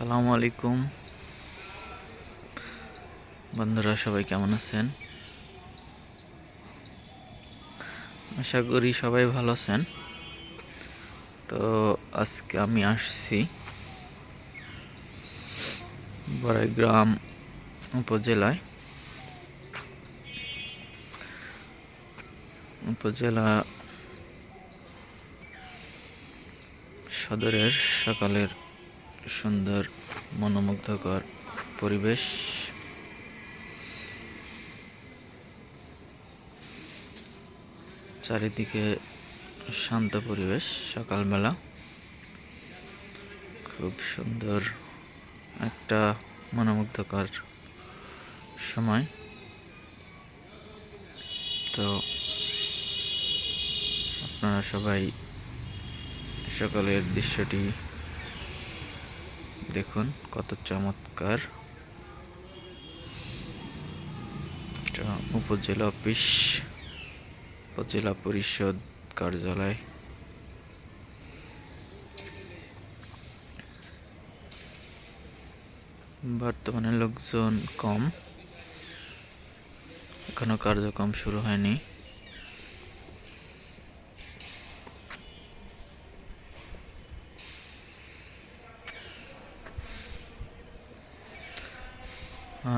আসসালামু আলাইকুম বন্ধুরা, সবাই কেমন আছেন? আশা করি সবাই ভালো আছেন। তো আজকে আমি আসছি বড়াইগ্রাম উপজেলা সদরের সকালের সুন্দর মনোমুগ্ধকর পরিবেশ। চারিদিকে শান্ত পরিবেশ, সকালবেলা খুব সুন্দর একটা মনোমুগ্ধকর সময়। তো আপনারা সবাই সকালের দৃশ্যটি দেখুন, কত চমৎকার। উপজেলা অফিস, উপজেলা পরিষদ কার্যালয়। বর্তমানে লোকজন কম, এখনো কার্যক্রম শুরু হয়নি।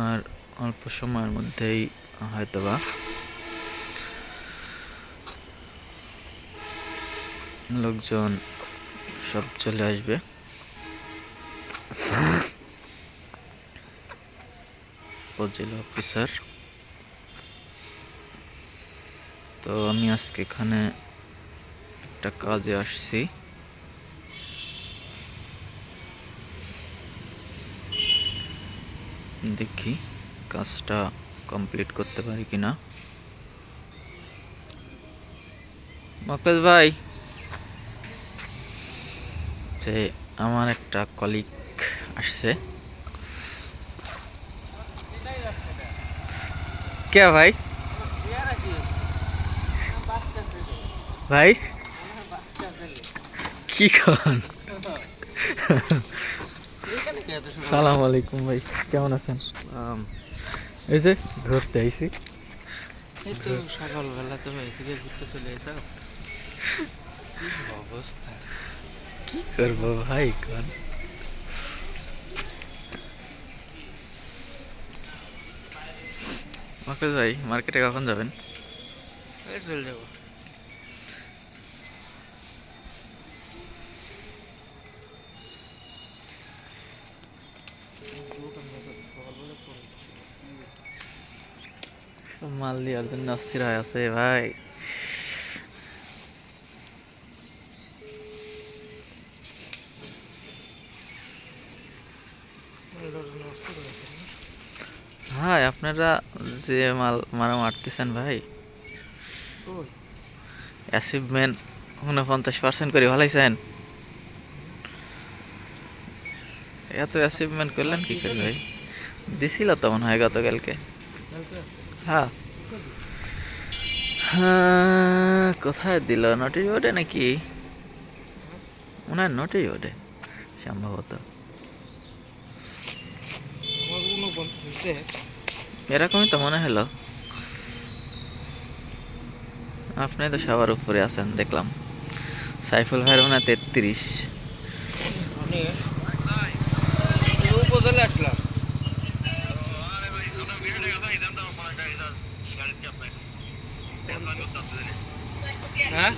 আর অল্প সময়ের মধ্যেই হয়তোবা লোকজন সব চলে আসবে। উপজেলা অফিসার, তো আমি আজকে এখানে একটা কাজে আসছি। দেখি কাজটা কমপ্লিট করতে পারি কিনা। মকলেশ ভাই, যে আমার একটা কলিগ আসছে। কে ভাই? ভাই কি খান? সালাম আলাইকুম ভাই, কেমন আছেন? এই যে ধরতে আইছি। এই তো সকালবেলা তুমি এদিকে ঘুরতে চলে এসো। কি অবস্থা! কি করবো ভাই কোন? মকলেশ ভাই, মার্কেটে কখন যাবেন? চলে যাবো। মাল দেওয়ার জন্য অস্থির হয়ে আছে ভাই। ভাই আপনারা যে মাল মারতেছেন ভাই, অ্যাচিভমেন্ট 49% করে ভালাইছেন। এত অ্যাচিভমেন্ট করলেন কি করে ভাই? দিছিল তো মনে হয় গতকালকে। হ্যাঁ হ্যাঁ, কোথায় দিল? নোটিশ বোর্ডে নাকি? মনে হয় নোটিশ বোর্ডে সম্ভবত। এরকমই তো মনে হলো। আপনি তো সবার উপরে আছেন দেখলাম। সাইফুল ভাইয়ের মনে হয় 33। উপজেলা আসলাম। হ্যাঁ